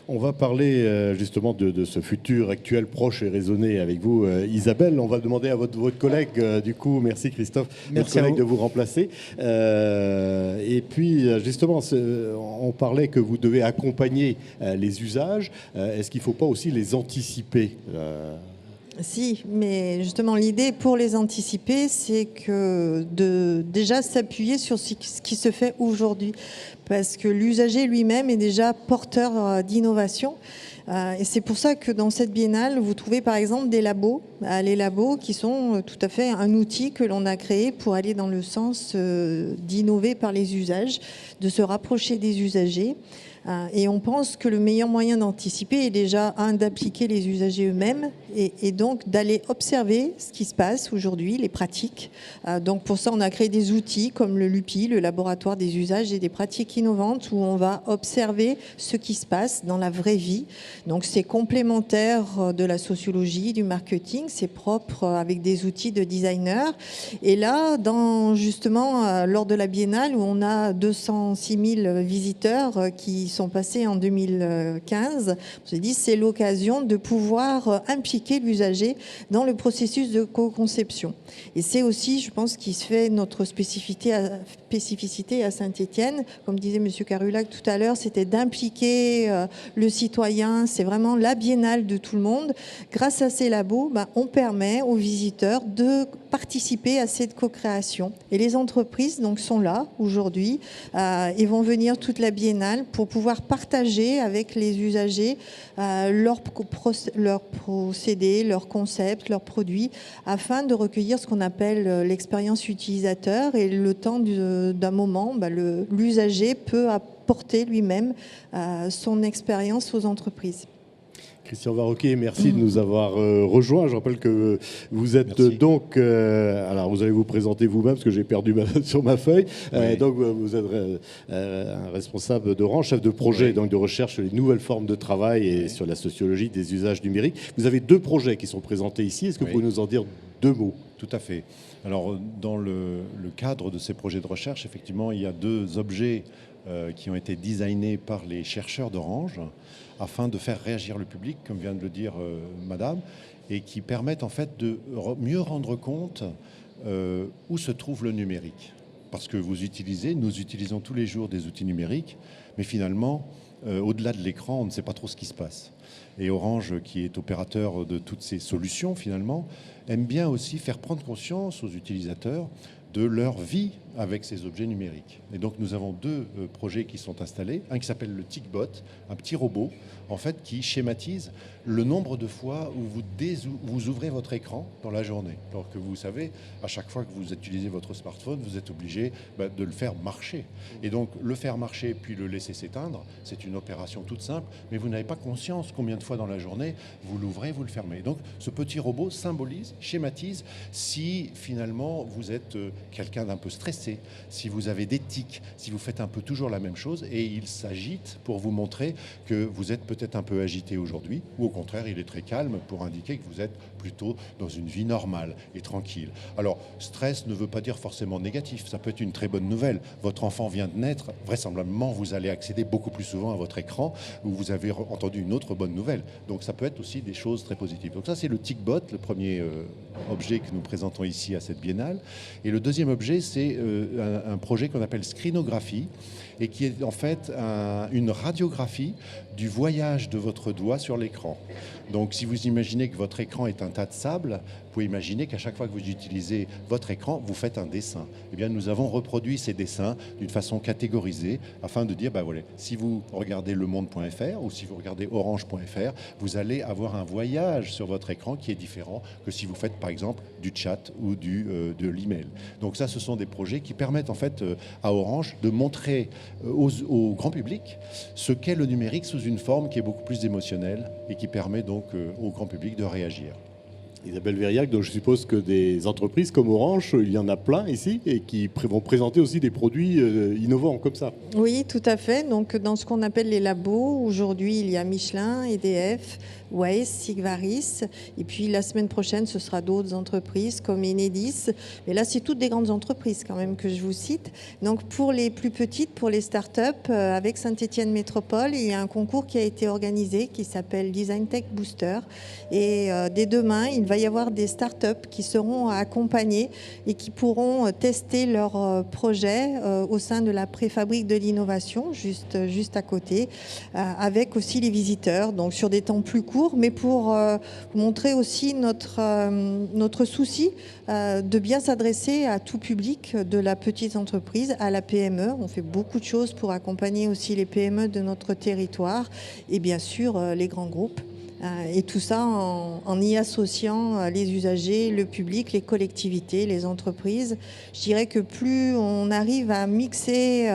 On va parler justement de ce futur actuel, proche et raisonné avec vous, Isabelle. On va demander à votre collègue, du coup, merci Christophe, votre Merci à collègue vous. de vous remplacer. Et puis, justement, on parlait que vous devez accompagner les usages. Est-ce qu'il ne faut pas aussi les anticiper Si, mais justement, l'idée pour les anticiper, c'est que de déjà s'appuyer sur ce qui se fait aujourd'hui. Parce que l'usager lui-même est déjà porteur d'innovation. Et c'est pour ça que dans cette biennale, vous trouvez par exemple des labos. Les labos qui sont tout à fait un outil que l'on a créé pour aller dans le sens d'innover par les usages, de se rapprocher des usagers. Et on pense que le meilleur moyen d'anticiper est déjà, d'appliquer les usagers eux-mêmes et donc d'aller observer ce qui se passe aujourd'hui, les pratiques. Donc pour ça, on a créé des outils comme le LUPI, le laboratoire des usages et des pratiques innovantes, où on va observer ce qui se passe dans la vraie vie. Donc c'est complémentaire de la sociologie, du marketing, c'est propre avec des outils de designers. Et là, justement, lors de la biennale, où on a 206 000 visiteurs qui sont passés en 2015, on s'est dit c'est l'occasion de pouvoir impliquer l'usager dans le processus de co-conception. Et c'est aussi, je pense, qui se fait notre spécificité à Saint-Étienne. Comme disait M. Carulac tout à l'heure, c'était d'impliquer le citoyen. C'est vraiment la biennale de tout le monde. Grâce à ces labos, on permet aux visiteurs de participer à cette co-création. Et les entreprises donc, sont là aujourd'hui et vont venir toute la biennale pour pouvoir partager avec les usagers leurs procédés, leurs concepts, leurs produits, afin de recueillir ce qu'on appelle l'expérience utilisateur. Et le temps d'un moment, l'usager peut apporter lui-même son expérience aux entreprises. Christian Varroquier, merci de nous avoir rejoints. Je rappelle que vous êtes donc... alors, vous allez vous présenter vous-même, parce que j'ai perdu sur ma feuille. Oui. Donc, vous êtes un responsable d'Orange, chef de projet donc, de recherche sur les nouvelles formes de travail et sur la sociologie des usages numériques. Vous avez 2 projets qui sont présentés ici. Est-ce que vous pouvez nous en dire 2 mots ? Tout à fait. Alors, dans le cadre de ces projets de recherche, effectivement, il y a 2 objets qui ont été designés par les chercheurs d'Orange afin de faire réagir le public, comme vient de le dire Madame, et qui permettent en fait de mieux rendre compte où se trouve le numérique. Parce que nous utilisons tous les jours des outils numériques, mais finalement, au-delà de l'écran, on ne sait pas trop ce qui se passe. Et Orange, qui est opérateur de toutes ces solutions finalement, aime bien aussi faire prendre conscience aux utilisateurs de leur vie avec ces objets numériques. Et donc nous avons 2 projets qui sont installés. Un qui s'appelle le TicBot, un petit robot en fait qui schématise le nombre de fois où vous ouvrez votre écran dans la journée. Alors que vous savez, à chaque fois que vous utilisez votre smartphone, vous êtes obligé de le faire marcher. Et donc le faire marcher puis le laisser s'éteindre, c'est une opération toute simple, mais vous n'avez pas conscience combien de fois dans la journée vous l'ouvrez, vous le fermez. Donc ce petit robot symbolise, schématise si finalement vous êtes quelqu'un d'un peu stressé, si vous avez des tics, si vous faites un peu toujours la même chose, et il s'agite pour vous montrer que vous êtes peut-être un peu agité aujourd'hui, ou au contraire, il est très calme pour indiquer que vous êtes plutôt dans une vie normale et tranquille. Alors, stress ne veut pas dire forcément négatif, ça peut être une très bonne nouvelle. Votre enfant vient de naître, vraisemblablement, vous allez accéder beaucoup plus souvent à votre écran, où vous avez entendu une autre bonne nouvelle. Donc ça peut être aussi des choses très positives. Donc ça, c'est le TicBot, le premier objet que nous présentons ici à cette biennale. Et le deuxième objet, c'est un projet qu'on appelle Screenographie, et qui est en fait une radiographie du voyage de votre doigt sur l'écran. Donc si vous imaginez que votre écran est un tas de sable, vous pouvez imaginer qu'à chaque fois que vous utilisez votre écran, vous faites un dessin. Eh bien, nous avons reproduit ces dessins d'une façon catégorisée afin de dire, voilà, si vous regardez lemonde.fr ou si vous regardez orange.fr, vous allez avoir un voyage sur votre écran qui est différent que si vous faites par exemple du chat ou de l'email. Donc ça, ce sont des projets qui permettent en fait à Orange de montrer au grand public ce qu'est le numérique sous une forme qui est beaucoup plus émotionnelle et qui permet donc au grand public de réagir. Isabelle Verriac, donc je suppose que des entreprises comme Orange, il y en a plein ici et qui vont présenter aussi des produits innovants comme ça. Oui, tout à fait. Donc, dans ce qu'on appelle les labos, aujourd'hui, il y a Michelin, EDF, Waze, Sigvaris. Et puis, la semaine prochaine, ce sera d'autres entreprises comme Enedis. Mais là, c'est toutes des grandes entreprises quand même que je vous cite. Donc, pour les plus petites, pour les startups, avec Saint-Étienne Métropole, il y a un concours qui a été organisé qui s'appelle Design Tech Booster. Et dès demain, il va y avoir des startups qui seront accompagnées et qui pourront tester leurs projets au sein de la préfabrique de l'innovation, juste à côté, avec aussi les visiteurs, donc sur des temps plus courts, mais pour montrer aussi notre souci de bien s'adresser à tout public, de la petite entreprise à la PME. On fait beaucoup de choses pour accompagner aussi les PME de notre territoire et bien sûr les grands groupes. Et tout ça en y associant les usagers, le public, les collectivités, les entreprises. Je dirais que plus on arrive à mixer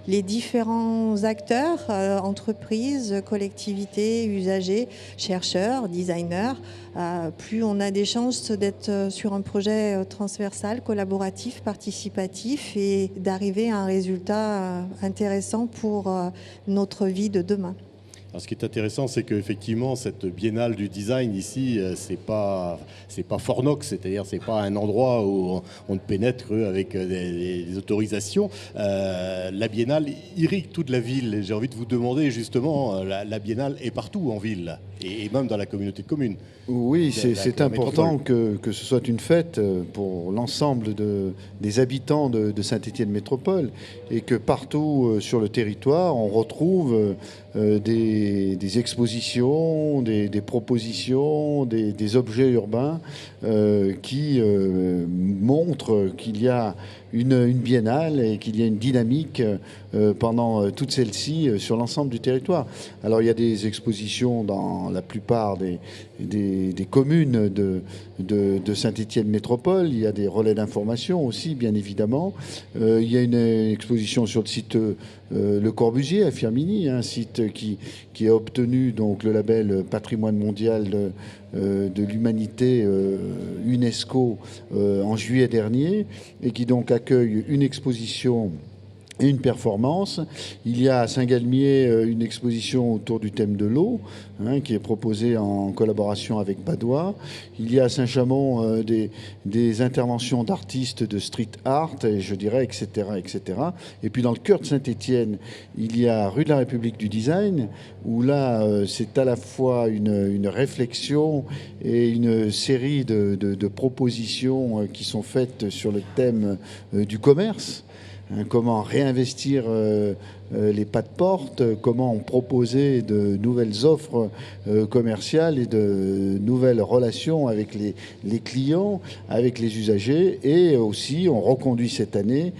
les différents acteurs, entreprises, collectivités, usagers, chercheurs, designers, plus on a des chances d'être sur un projet transversal, collaboratif, participatif et d'arriver à un résultat intéressant pour notre vie de demain. Alors, ce qui est intéressant, c'est qu'effectivement, cette biennale du design ici, c'est pas Fornox, c'est-à-dire c'est pas un endroit où on ne pénètre avec des autorisations. La biennale irrigue toute la ville. J'ai envie de vous demander justement, la biennale est partout en ville et même dans la communauté de communes. Oui, c'est important que ce soit une fête pour l'ensemble des habitants de Saint-Étienne Métropole et que partout sur le territoire, on retrouve des expositions, des propositions, des objets urbains qui montrent qu'il y a une biennale et qu'il y a une dynamique pendant toute celle-ci sur l'ensemble du territoire. Alors il y a des expositions dans la plupart des communes de Saint-Étienne Métropole. Il y a des relais d'information aussi, bien évidemment. Il y a une exposition sur le site Le Corbusier à Firminy, un site qui a obtenu donc le label Patrimoine mondial de l'humanité UNESCO en juillet dernier et qui donc accueille une exposition et une performance. Il y a à Saint-Galmier une exposition autour du thème de l'eau, qui est proposée en collaboration avec Badois. Il y a à Saint-Chamond des interventions d'artistes de street art, et je dirais, etc., etc. Et puis dans le cœur de Saint-Étienne, il y a rue de la République du Design, où là, c'est à la fois une réflexion et une série de propositions qui sont faites sur le thème du commerce. Comment réinvestir les pas de porte, comment proposer de nouvelles offres commerciales et de nouvelles relations avec les clients, avec les usagers. Et aussi, on reconduit cette année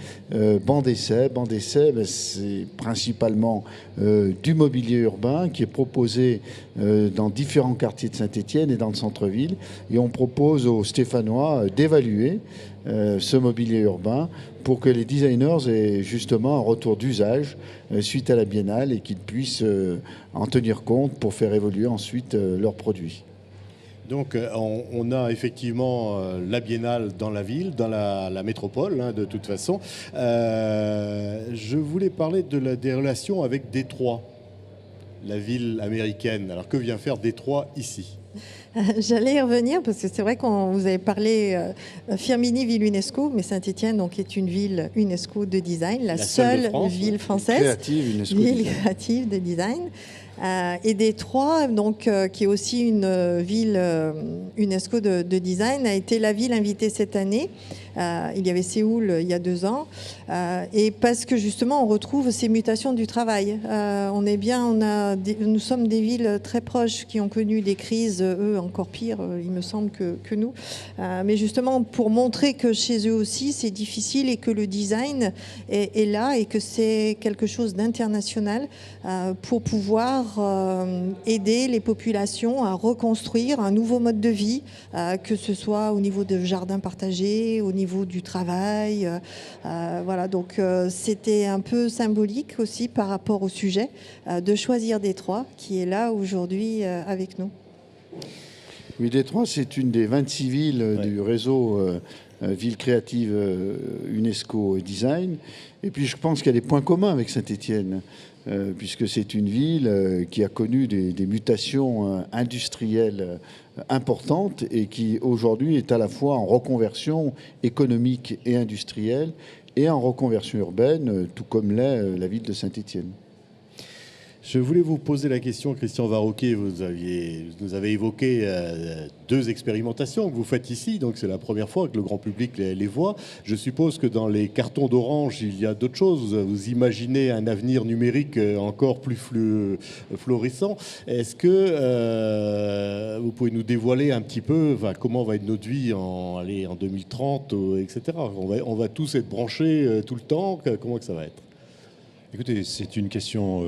Banc d'essai. Banc d'essai, c'est principalement du mobilier urbain qui est proposé dans différents quartiers de Saint-Étienne et dans le centre-ville. Et on propose aux Stéphanois d'évaluer ce mobilier urbain pour que les designers aient justement un retour d'usage suite à la biennale et qu'ils puissent en tenir compte pour faire évoluer ensuite leurs produits. Donc on a effectivement la biennale dans la ville, dans la métropole, de toute façon. Je voulais parler des relations avec Détroit, la ville américaine. Alors que vient faire Détroit ici ? J'allais y revenir parce que c'est vrai qu'on vous avait parlé Firminy, ville UNESCO, mais Saint-Étienne donc est une ville UNESCO de design, la seule ville française, ville créative de design. Et Détroit, donc, qui est aussi une ville UNESCO de design, a été la ville invitée cette année. Il y avait Séoul il y a 2 ans. Et parce que justement, on retrouve ces mutations du travail. Nous sommes des villes très proches qui ont connu des crises, eux encore pire, il me semble, que nous. Mais justement, pour montrer que chez eux aussi, c'est difficile et que le design est là et que c'est quelque chose d'international pour pouvoir aider les populations à reconstruire un nouveau mode de vie, que ce soit au niveau de jardins partagés, au niveau du travail. Voilà, donc c'était un peu symbolique aussi par rapport au sujet de choisir Détroit, qui est là aujourd'hui avec nous. Oui, Détroit, c'est une des 26 villes du réseau Ville Créative UNESCO Design. Et puis je pense qu'il y a des points communs avec Saint-Étienne, puisque c'est une ville qui a connu des mutations industrielles importantes et qui aujourd'hui est à la fois en reconversion économique et industrielle et en reconversion urbaine, tout comme l'est la ville de Saint-Étienne. Je voulais vous poser la question, Christian Varroquet, vous nous avez évoqué deux expérimentations que vous faites ici, donc c'est la première fois que le grand public les voit. Je suppose que dans les cartons d'Orange, il y a d'autres choses. Vous imaginez un avenir numérique encore plus florissant. Est-ce que vous pouvez nous dévoiler un petit peu comment va être notre vie en 2030, etc. On va tous être branchés tout le temps. Comment que ça va être ? Écoutez, c'est une question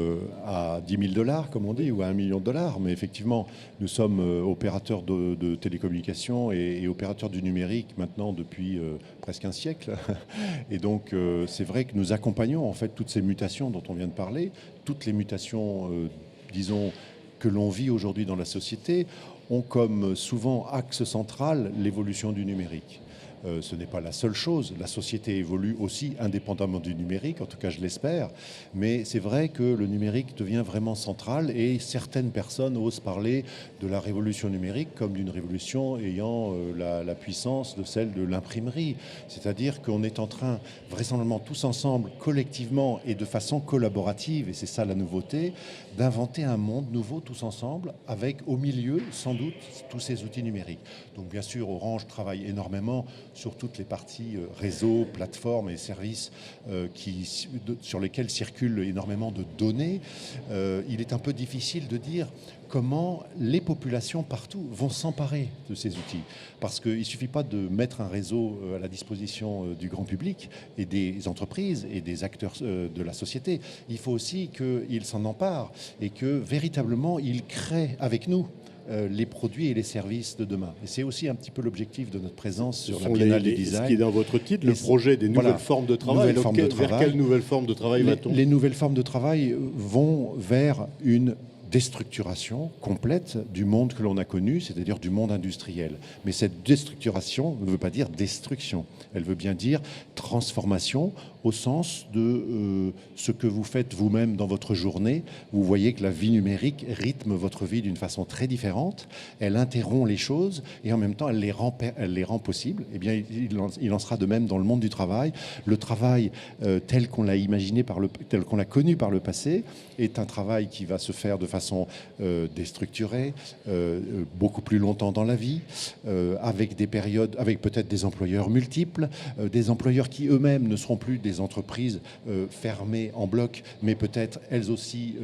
à 10 000 $, comme on dit, ou à $1 million. Mais effectivement, nous sommes opérateurs de télécommunications et opérateurs du numérique maintenant depuis presque un siècle. Et donc, c'est vrai que nous accompagnons en fait toutes ces mutations dont on vient de parler, toutes les mutations, disons, que l'on vit aujourd'hui dans la société, ont comme souvent axe central l'évolution du numérique. Ce n'est pas la seule chose. La société évolue aussi indépendamment du numérique, en tout cas je l'espère. Mais c'est vrai que le numérique devient vraiment central et certaines personnes osent parler de la révolution numérique comme d'une révolution ayant la puissance de celle de l'imprimerie. C'est-à-dire qu'on est en train, vraisemblablement tous ensemble, collectivement et de façon collaborative, et c'est ça la nouveauté, d'inventer un monde nouveau tous ensemble avec au milieu sans doute tous ces outils numériques. Donc bien sûr Orange travaille énormément sur toutes les parties réseaux, plateformes et services sur lesquels circulent énormément de données. Il est un peu difficile de dire comment les populations partout vont s'emparer de ces outils. Parce qu'il ne suffit pas de mettre un réseau à la disposition du grand public et des entreprises et des acteurs de la société. Il faut aussi qu'ils s'en emparent et que véritablement ils créent avec nous les produits et les services de demain. Et c'est aussi un petit peu l'objectif de notre présence sur la Biennale du Design. Ce qui est dans votre titre, le projet des nouvelles formes de travail. Vers quelle nouvelle forme de travail va-t-on ? Les nouvelles formes de travail vont vers une déstructuration complète du monde que l'on a connu, c'est-à-dire du monde industriel. Mais cette déstructuration ne veut pas dire destruction. Elle veut bien dire transformation au sens de ce que vous faites vous-même dans votre journée. Vous voyez que la vie numérique rythme votre vie d'une façon très différente. Elle interrompt les choses et en même temps, elle les rend possibles. Eh bien, il en sera de même dans le monde du travail. Le travail tel qu'on l'a imaginé, tel qu'on l'a connu par le passé, est un travail qui va se faire de façon déstructurée, beaucoup plus longtemps dans la vie, avec des périodes, avec peut-être des employeurs multiples, des employeurs qui eux-mêmes ne seront plus des entreprises fermées en bloc, mais peut-être elles aussi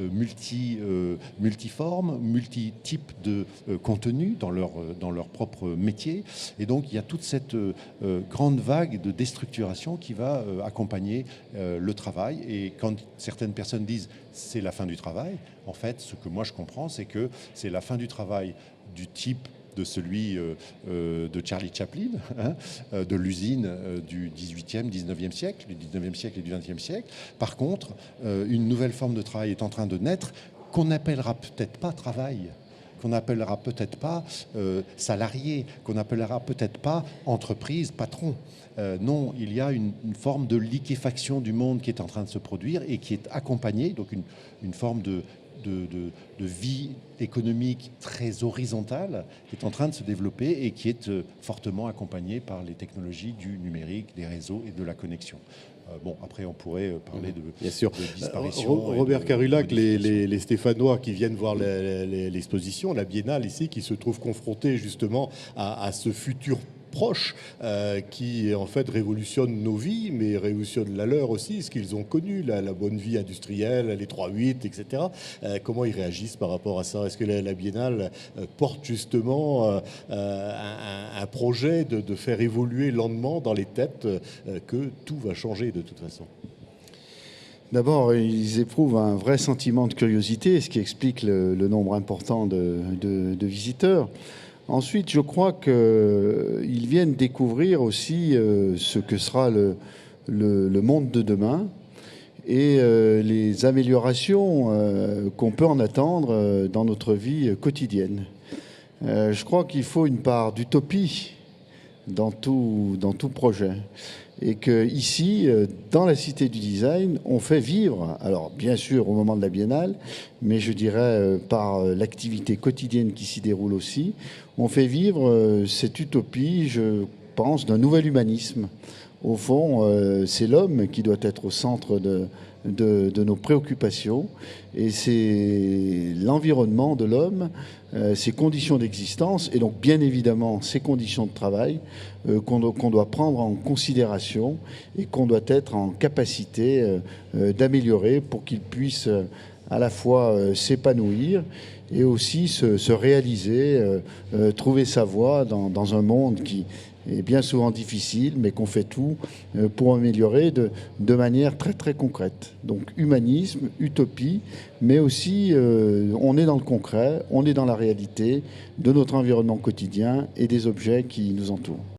multiformes, multi-types de contenus dans leur propre métier. Et donc il y a toute cette grande vague de déstructuration qui va accompagner le travail. Et quand certaines personnes disent c'est la fin du travail, en fait, ce que moi je comprends, c'est que c'est la fin du travail du type de celui de Charlie Chaplin, de l'usine du 18e, 19e siècle, du 19e siècle et du 20e siècle. Par contre, une nouvelle forme de travail est en train de naître qu'on n'appellera peut-être pas travail, qu'on n'appellera peut-être pas salarié, qu'on n'appellera peut-être pas entreprise, patron. Non, il y a une forme de liquéfaction du monde qui est en train de se produire et qui est accompagnée, donc une forme de vie économique très horizontale qui est en train de se développer et qui est fortement accompagnée par les technologies du numérique, des réseaux et de la connexion. Bon, après, on pourrait parler de disparition. Robert Carulac, les Stéphanois qui viennent voir l'exposition, la Biennale ici, qui se trouvent confrontés justement à ce futur proche qui en fait révolutionne nos vies, mais révolutionne la leur aussi, ce qu'ils ont connu, la bonne vie industrielle, les 3-8, etc. Comment ils réagissent par rapport à ça ? Est-ce que la Biennale porte justement un projet de faire évoluer lentement dans les têtes que tout va changer de toute façon ? D'abord, ils éprouvent un vrai sentiment de curiosité, ce qui explique le nombre important de visiteurs. Ensuite, je crois qu'ils viennent découvrir aussi ce que sera le monde de demain et les améliorations qu'on peut en attendre dans notre vie quotidienne. Je crois qu'il faut une part d'utopie dans tout projet. Et qu'ici, dans la Cité du Design, on fait vivre, alors bien sûr au moment de la Biennale, mais je dirais par l'activité quotidienne qui s'y déroule aussi, on fait vivre cette utopie, je pense, d'un nouvel humanisme. Au fond, c'est l'homme qui doit être au centre de nos préoccupations, et c'est l'environnement de l'homme, ses conditions d'existence, et donc bien évidemment ses conditions de travail qu'on doit prendre en considération et qu'on doit être en capacité d'améliorer pour qu'il puisse à la fois s'épanouir et aussi se réaliser, trouver sa voie dans un monde qui est bien souvent difficile, mais qu'on fait tout pour améliorer de manière très très concrète. Donc humanisme, utopie, mais aussi on est dans le concret, on est dans la réalité de notre environnement quotidien et des objets qui nous entourent.